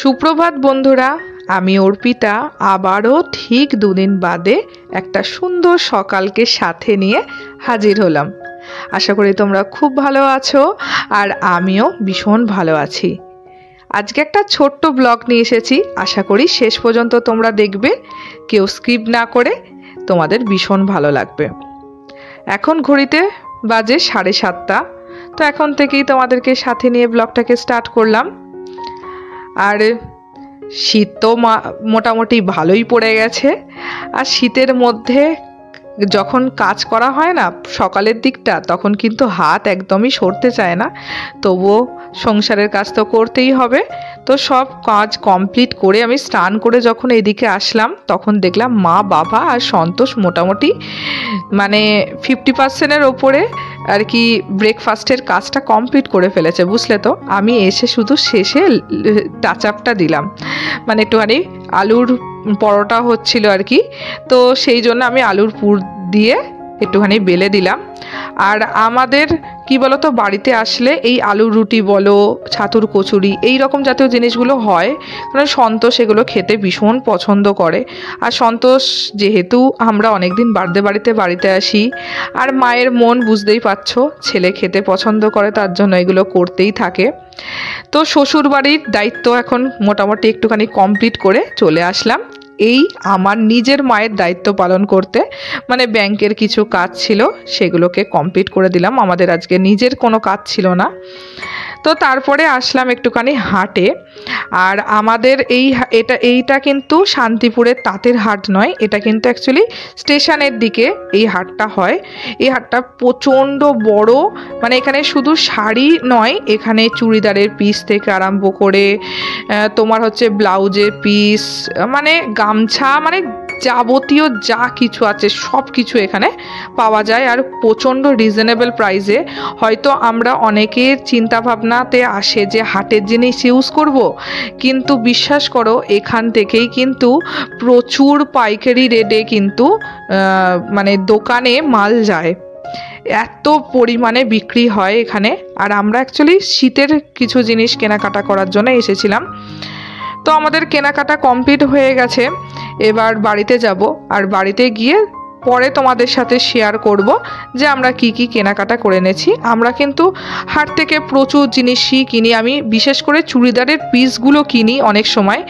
সুপ্রভাত বন্ধুরা, আমি অর্পিতা আবারও ঠিক দুদিন বাদে একটা সুন্দর সকালকে সাথে নিয়ে হাজির হলাম। আশা করি তোমরা খুব ভালো আছো আর আমিও ভীষণ ভালো আছি। আজকে একটা ছোট্ট ব্লগ নিয়ে এসেছি, আশা করি শেষ পর্যন্ত তোমরা দেখবে, কেউ স্কিপ না করে, তোমাদের ভীষণ ভালো লাগবে। এখন ঘড়িতে বাজে 7:30, তো এখন থেকেই তোমাদেরকে সাথে নিয়ে ব্লগটাকে স্টার্ট করলাম। আর শীত তো মোটামুটি ভালোই পড়ে গেছে, আর শীতের মধ্যে যখন কাজ করা হয় না সকালের দিকটা, তখন কিন্তু হাত একদমই সরতে চায় না। তবুও সংসারের কাজ তো করতেই হবে। তো সব কাজ কমপ্লিট করে আমি স্নান করে যখন এদিকে আসলাম, তখন দেখলাম মা, বাবা আর সন্তোষ মোটামুটি 50%-এর ওপরে আর কি ব্রেকফাস্টের কাজটা কমপ্লিট করে ফেলেছে, বুঝলে তো। আমি এসে শুধু শেষে টাচ আপটা দিলাম, একটুখানি আলুর পরোটা হচ্ছিল আর কি, তো সেই জন্য আমি আলুর পুর দিয়ে একটুখানি বেলে দিলাম। আর আমাদের কি বলো তো, বাড়িতে আসলে এই আলুর রুটি বলো, ছাতুর কচুরি, এই রকম জাতীয় জিনিসগুলো হয়, কারণ সন্তোষ এগুলো খেতে ভীষণ পছন্দ করে। আর সন্তোষ যেহেতু আমরা অনেকদিন বাড়িতে আসি, আর মায়ের মন বুঝতেই পারছো, ছেলে খেতে পছন্দ করে, তার জন্য এগুলো করতেই থাকে। তো শ্বশুর বাড়ির দায়িত্ব এখন মোটামুটি একটুখানি কমপ্লিট করে চলে আসলাম এই আমার নিজের মায়ের দায়িত্ব পালন করতে। ব্যাংকের কিছু কাজ ছিল, সেগুলোকে কমপ্লিট করে দিলাম। আমাদের আজকে নিজের কোনো কাজ ছিল না। তো তারপরে আসলাম একটুখানি হাটে। আর আমাদের এইটা কিন্তু শান্তিপুরের তাঁতের হাট নয়, এটা কিন্তু অ্যাকচুয়ালি স্টেশনের দিকে এই হাটটা হয়। এই হাটটা প্রচণ্ড বড়, এখানে শুধু শাড়ি নয়, এখানে চুড়িদারের পিস থেকে আরম্ভ করে তোমার হচ্ছে ব্লাউজের পিস, গামছা, যাবতীয় যা কিছু আছে সব কিছু এখানে পাওয়া যায়, আর প্রচণ্ড রিজনেবল প্রাইসে। হয়তো আমরা অনেকের চিন্তাভাবনাতে আসে যে হাটের জিনিস ইউজ করব, কিন্তু বিশ্বাস করো এখান থেকেই কিন্তু প্রচুর পাইকারি রেটে কিন্তু দোকানে মাল যায়, এত পরিমাণে বিক্রি হয় এখানে। আর আমরা অ্যাকচুয়ালি শীতের কিছু জিনিস কেনাকাটা করার জন্য এসেছিলাম। তো আমাদের কেনাকাটা কমপ্লিট হয়ে গেছে, এবার বাড়িতে যাব। আর বাড়িতে গিয়ে পরে তোমাদের সাথে শেয়ার করব যে আমরা কি কি কেনাকাটা করে এনেছি। আমরা কিন্তু হাট থেকে প্রচুর জিনিসই কিনি, আমি বিশেষ করে চুড়িদারের পিসগুলো কিনি অনেক সময়,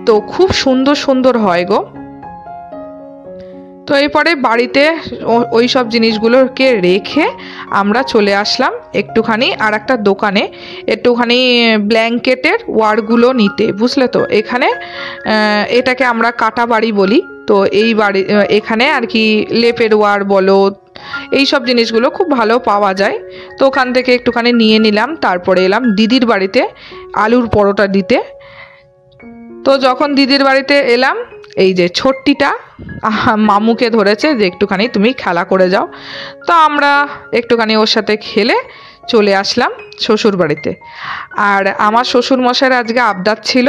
তো খুব সুন্দর সুন্দর হয় গো। তো এরপরে বাড়িতে ওই সব জিনিসগুলোকে রেখে আমরা চলে আসলাম একটুখানি আর একটা দোকানে, একটুখানি ব্ল্যাঙ্কেটের ওয়ারগুলো নিতে, বুঝলে তো। এখানে এটাকে আমরা কাটা বাড়ি বলি, তো এই বাড়ি এখানে আর কি লেপের ওয়ার বলো, এই সব জিনিসগুলো খুব ভালো পাওয়া যায়। তো ওখান থেকে একটুখানি নিয়ে নিলাম। তারপরে এলাম দিদির বাড়িতে আলুর পরোটা দিতে। তো যখন দিদির বাড়িতে এলাম, এই যে ছোট্টিটা মামুকে ধরেছে যে একটুখানি তুমি খেলা করে যাও। তো আমরা একটুখানি ওর সাথে খেলে চলে আসলাম শ্বশুর বাড়িতে। আর আমার শ্বশুর মশাইয়ের আজকে আবদার ছিল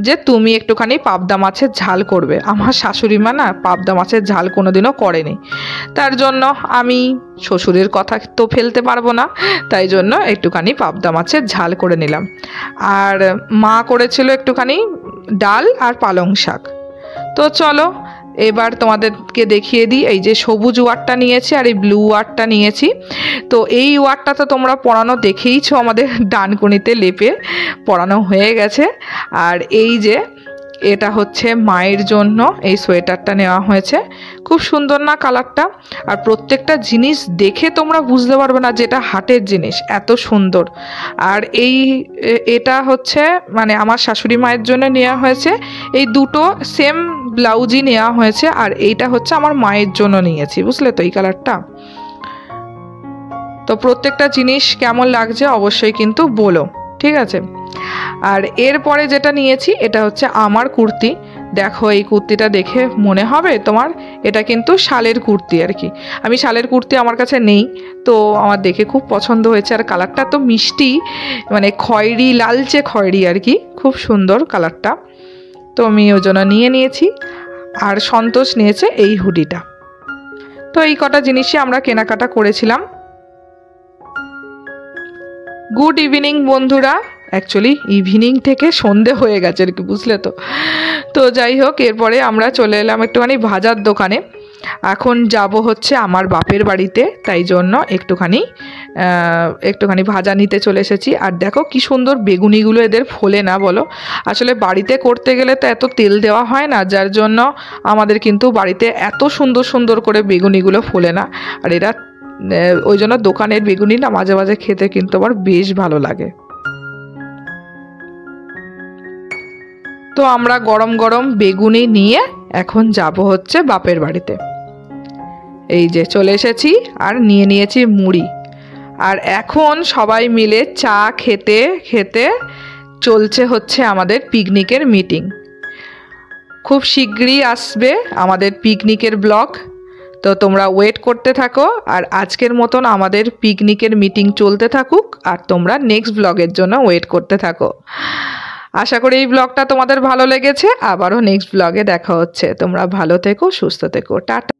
যে তুমি একটুখানি পাবদা মাছের ঝাল করবে। আমার শাশুড়ি মা না পাবদা মাছের ঝাল কোনোদিনও করেনি, তার জন্য আমি শ্বশুরের কথা তো ফেলতে পারবো না, তাই জন্য একটুখানি পাবদা মাছের ঝাল করে নিলাম। আর মা করেছিল একটুখানি ডাল আর পালং শাক। তো চলো এবার তোমাদেরকে দেখিয়ে দিই, এই যে সবুজ ওয়ারটা নিয়েছি আর এই ব্লু ওয়ারটা নিয়েছি। তো এই ওয়ারটা তো তোমরা পরানো দেখেইছো, আমাদের ডানকুনিতে লেপে পরানো হয়ে গেছে। আর এই যে এটা হচ্ছে মায়ের জন্য এই সোয়েটারটা নেওয়া হয়েছে, খুব সুন্দর না কালারটা। আর প্রত্যেকটা জিনিস দেখে তোমরা বুঝতে পারবে না যেটা হাটের জিনিস, এত সুন্দর। আর এটা হচ্ছে আমার শাশুড়ি মায়ের জন্য নেওয়া হয়েছে, এই দুটো সেম ব্লাউজই নেওয়া হয়েছে। আর এইটা হচ্ছে আমার মায়ের জন্য নিয়েছি, বুঝলে তো, এই কালারটা। তো প্রত্যেকটা জিনিস কেমন লাগছে অবশ্যই কিন্তু বলো, ঠিক আছে। আর এরপরে যেটা নিয়েছি এটা হচ্ছে আমার কুর্তি। দেখো এই কুর্তিটা দেখে মনে হবে তোমার এটা কিন্তু শালের কুর্তি আর কি। আমি শালের কুর্তি আমার কাছে নেই, তো আমার দেখে খুব পছন্দ হয়েছে। আর কালারটা তো মিষ্টি, খয়েরি, লালচে খয়েরি আর কি, খুব সুন্দর কালারটা। তো আমি ওই জন্য নিয়েছি। আর সন্তোষ নিয়েছে এই হুডিটা। তো এই কটা জিনিসই আমরা কেনাকাটা করেছিলাম। গুড ইভিনিং বন্ধুরা, অ্যাকচুয়ালি ইভিনিং থেকে সন্ধে হয়ে গেছে আর কি, বুঝলে তো। তো যাই হোক, এরপরে আমরা চলে এলাম একটুখানি ভাজার দোকানে। এখন যাব হচ্ছে আমার বাপের বাড়িতে, তাই জন্য একটুখানি ভাজা নিতে চলে এসেছি। আর দেখো কি সুন্দর বেগুনিগুলো এদের ফোলে না বলো। আসলে বাড়িতে করতে গেলে তো এত তেল দেওয়া হয় না, যার জন্য আমাদের কিন্তু বাড়িতে এত সুন্দর সুন্দর করে বেগুনিগুলো ফোলে না। আর এরা ওই জন্য দোকানের বেগুনি না মাঝে মাঝে খেতে কিন্তু আমার বেশ ভালো লাগে। তো আমরা গরম গরম বেগুনি নিয়ে এখন যাব হচ্ছে বাপের বাড়িতে। এই যে চলে এসেছি, আর নিয়ে নিয়েছি মুড়ি। আর এখন সবাই মিলে চা খেতে খেতে চলছে হচ্ছে আমাদের পিকনিকের মিটিং। খুব শীঘ্রই আসবে আমাদের পিকনিকের ব্লগ, তো তোমরা ওয়েট করতে থাকো। আর আজকের মতন আমাদের পিকনিকের মিটিং চলতে থাকুক, আর তোমরা নেক্সট ব্লগের জন্য ওয়েট করতে থাকো। আশা করি এই ব্লগটা তোমাদের ভালো লেগেছে। আবারও নেক্সট ব্লগে দেখা হচ্ছে। তোমরা ভালো থেকো, সুস্থ থেকো, টাটা।